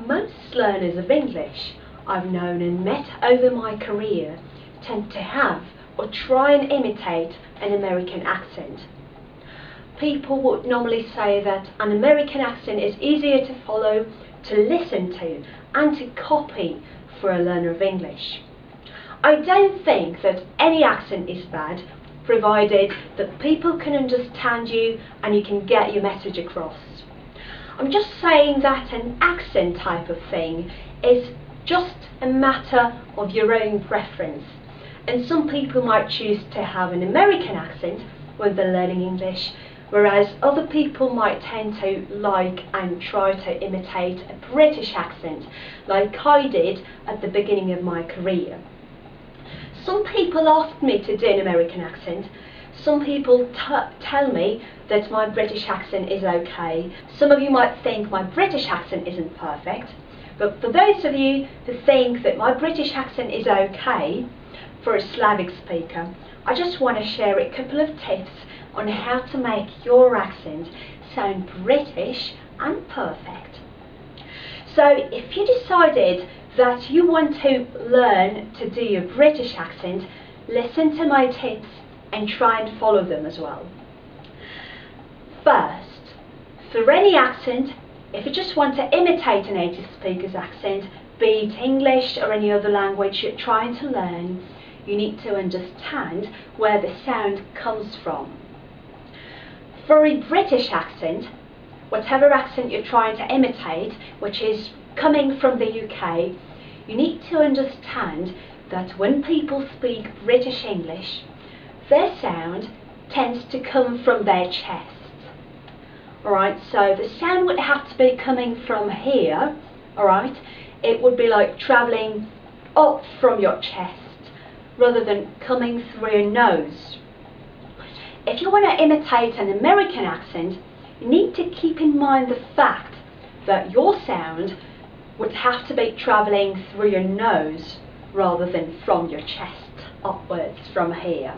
Most learners of English I've known and met over my career tend to have or try and imitate an American accent. People would normally say that an American accent is easier to follow, to listen to, and to copy for a learner of English. I don't think that any accent is bad, provided that people can understand you and you can get your message across. I'm just saying that an accent type of thing is just a matter of your own preference, and some people might choose to have an American accent when they're learning English, whereas other people might tend to like and try to imitate a British accent like I did at the beginning of my career. Some people ask me to do an American accent. Some people tell me that my British accent is okay. Some of you might think my British accent isn't perfect, but for those of you who think that my British accent is okay for a Slavic speaker, I just want to share a couple of tips on how to make your accent sound British and perfect. So if you decided that you want to learn to do your British accent, listen to my tips and try and follow them as well. First, for any accent, if you just want to imitate a native speaker's accent, be it English or any other language you're trying to learn, you need to understand where the sound comes from. For a British accent, whatever accent you're trying to imitate, which is coming from the UK, you need to understand that when people speak British English, their sound tends to come from their chest. Alright, so the sound would have to be coming from here, alright? It would be like travelling up from your chest rather than coming through your nose. If you want to imitate an American accent, you need to keep in mind the fact that your sound would have to be travelling through your nose rather than from your chest upwards from here.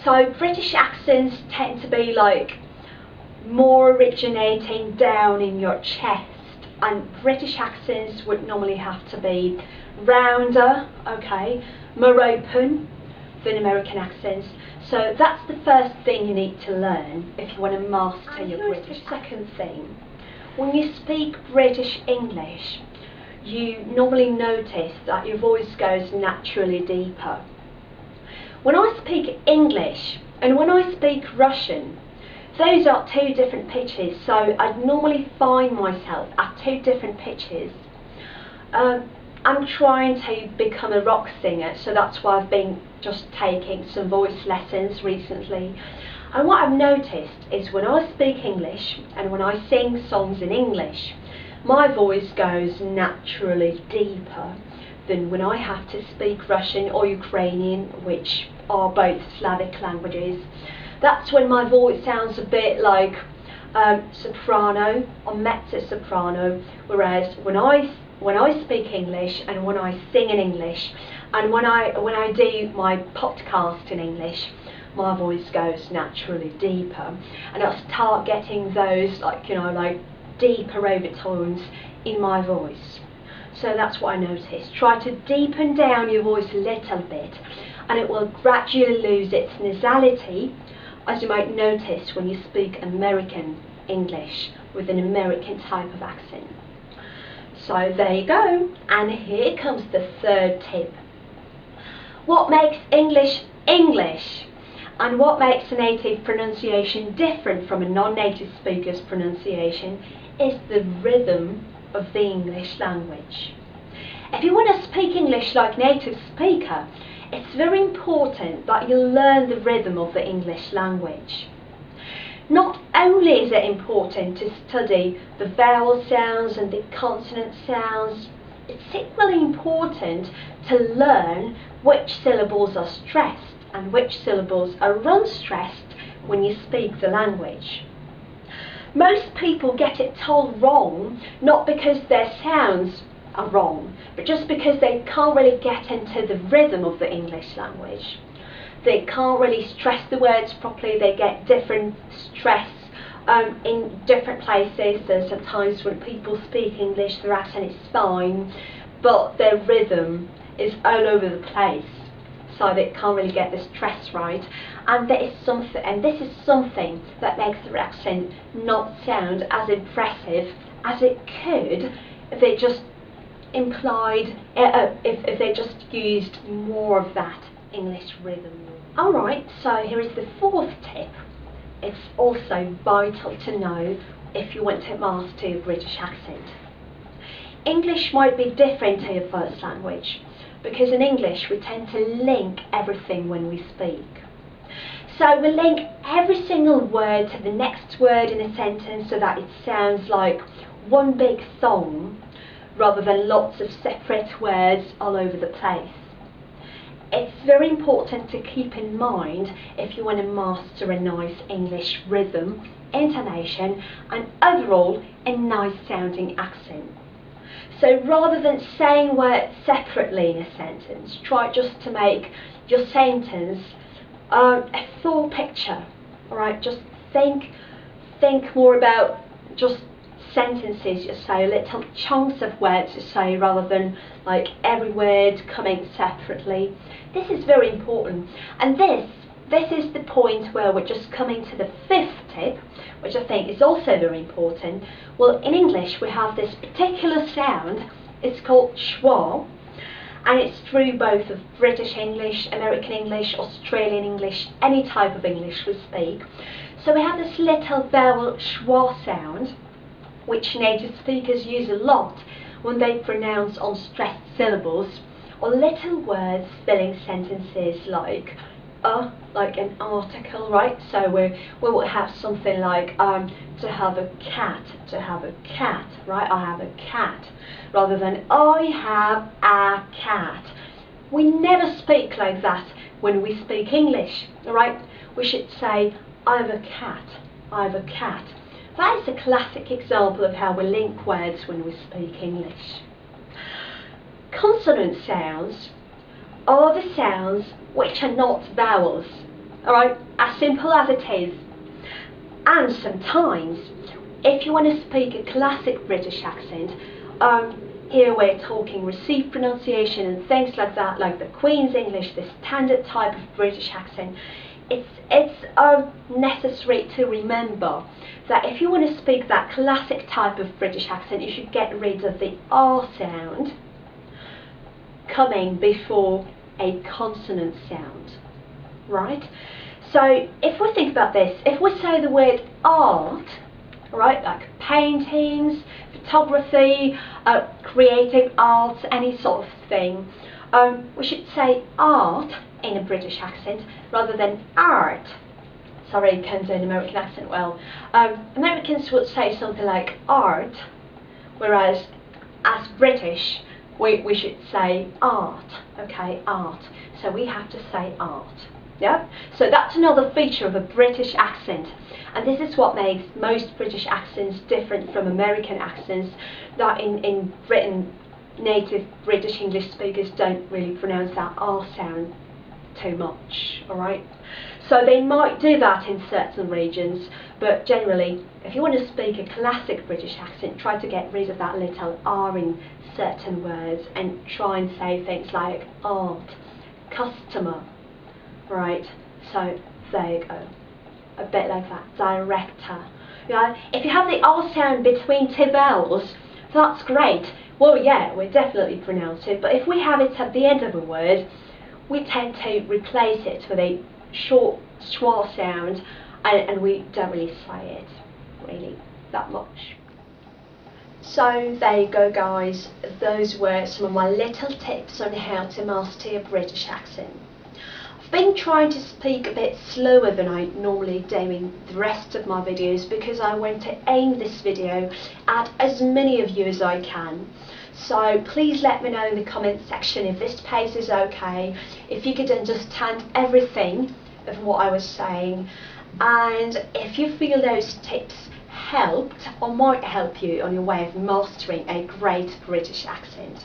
So British accents tend to be like more originating down in your chest, and British accents would normally have to be rounder, okay, more open than American accents. So that's the first thing you need to learn if you want to master your British. The second thing, when you speak British English, you normally notice that your voice goes naturally deeper. When I speak English and when I speak Russian, those are two different pitches, so I'd normally find myself at two different pitches. I'm trying to become a rock singer, so that's why I've been just taking some voice lessons recently. And what I've noticed is when I speak English and when I sing songs in English, my voice goes naturally deeper than when I have to speak Russian or Ukrainian, which are both Slavic languages. That's when my voice sounds a bit like soprano or mezzo-soprano, whereas when I speak English and when I sing in English and when I do my podcast in English, my voice goes naturally deeper, and I start getting those like deeper overtones in my voice. So that's what I noticed. Try to deepen down your voice a little bit and it will gradually lose its nasality, as you might notice when you speak American English with an American type of accent. So there you go, and here comes the third tip. What makes English English, and what makes a native pronunciation different from a non-native speaker's pronunciation, is the rhythm of the English language. If you want to speak English like native speaker, it's very important that you learn the rhythm of the English language. Not only is it important to study the vowel sounds and the consonant sounds, it's equally important to learn which syllables are stressed and which syllables are unstressed when you speak the language. Most people get it told wrong, not because their sounds are wrong, but just because they can't really get into the rhythm of the English language. They can't really stress the words properly, they get different stress in different places. There's sometimes when people speak English, their accent is fine, but their rhythm is all over the place, so they can't really get the stress right. And this is something that makes their accent not sound as impressive as it could if they just if they just used more of that English rhythm. Alright, so here is the fourth tip. It's also vital to know if you want to master your British accent. English might be different to your first language, because in English we tend to link everything when we speak. So we link every single word to the next word in a sentence so that it sounds like one big song rather than lots of separate words all over the place. It's very important to keep in mind if you want to master a nice English rhythm, intonation and overall a nice sounding accent. So rather than saying words separately in a sentence, try just to make your sentence a full picture. Alright, just think more about just sentences you say, little chunks of words you say, rather than like every word coming separately. This is very important, and this is the point where we're just coming to the fifth tip, which I think is also very important. Well, in English we have this particular sound, it's called schwa, and it's true both of British English, American English, Australian English, any type of English we speak. So we have this little vowel schwa sound, which native speakers use a lot when they pronounce unstressed syllables or little words filling sentences like an article, right? So we will have something like to have a cat, right? I have a cat, rather than I have a cat. We never speak like that when we speak English, right? We should say I have a cat, I have a cat. That is a classic example of how we link words when we speak English. Consonant sounds are the sounds which are not vowels, alright, as simple as it is. And sometimes, if you want to speak a classic British accent, here we're talking received pronunciation and things like that, like the Queen's English, the standard type of British accent, it's necessary to remember that if you want to speak that classic type of British accent, you should get rid of the R sound coming before a consonant sound, right? So if we think about this, if we say the word art, right, like paintings, photography, creative arts, any sort of thing, we should say art in a British accent rather than art. Sorry, can't do an American accent well. Americans would say something like art, whereas as British we should say art, okay, art. So we have to say art, yeah? So that's another feature of a British accent, and this is what makes most British accents different from American accents, that in Britain native British English speakers don't really pronounce that R sound too much, alright? So they might do that in certain regions, but generally, if you want to speak a classic British accent, try to get rid of that little R in certain words and try and say things like art, customer, right? So there you go, a bit like that, director. Yeah, if you have the R sound between two vowels, that's great. Well, yeah, we definitely pronounce it, but if we have it at the end of a word, we tend to replace it with a short schwa sound, and we don't really say it really that much. So there you go, guys, those were some of my little tips on how to master a British accent. I've been trying to speak a bit slower than I normally do in the rest of my videos because I want to aim this video at as many of you as I can. So please let me know in the comments section if this pace is okay, if you could understand everything of what I was saying, and if you feel those tips helped or might help you on your way of mastering a great British accent.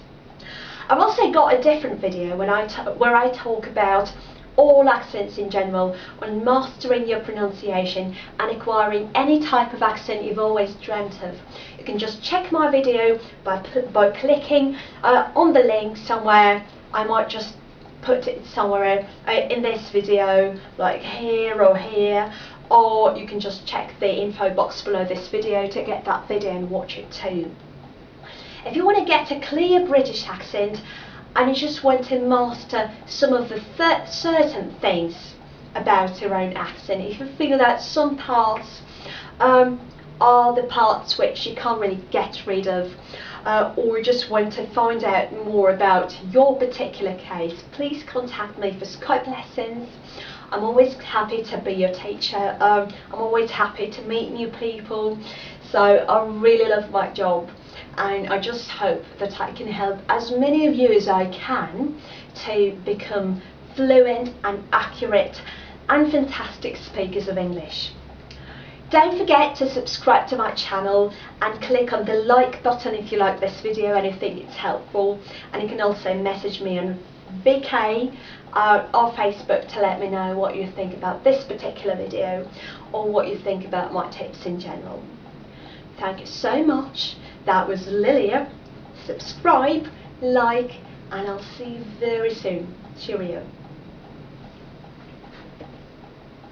I've also got a different video where I talk about all accents in general, on mastering your pronunciation and acquiring any type of accent you've always dreamt of. You can just check my video by clicking on the link somewhere. I might just put it somewhere in this video, like here or here, or you can just check the info box below this video to get that video and watch it too. If you want to get a clear British accent and you just want to master some of the certain things about your own accent, if you feel that some parts are the parts which you can't really get rid of, or just want to find out more about your particular case, please contact me for Skype lessons. I'm always happy to be your teacher. I'm always happy to meet new people. So I really love my job, and I just hope that I can help as many of you as I can to become fluent and accurate and fantastic speakers of English. Don't forget to subscribe to my channel and click on the like button if you like this video and you think it's helpful, and you can also message me on VK or Facebook to let me know what you think about this particular video or what you think about my tips in general. Thank you so much. That was Lilia. Subscribe, like, and I'll see you very soon. Cheerio.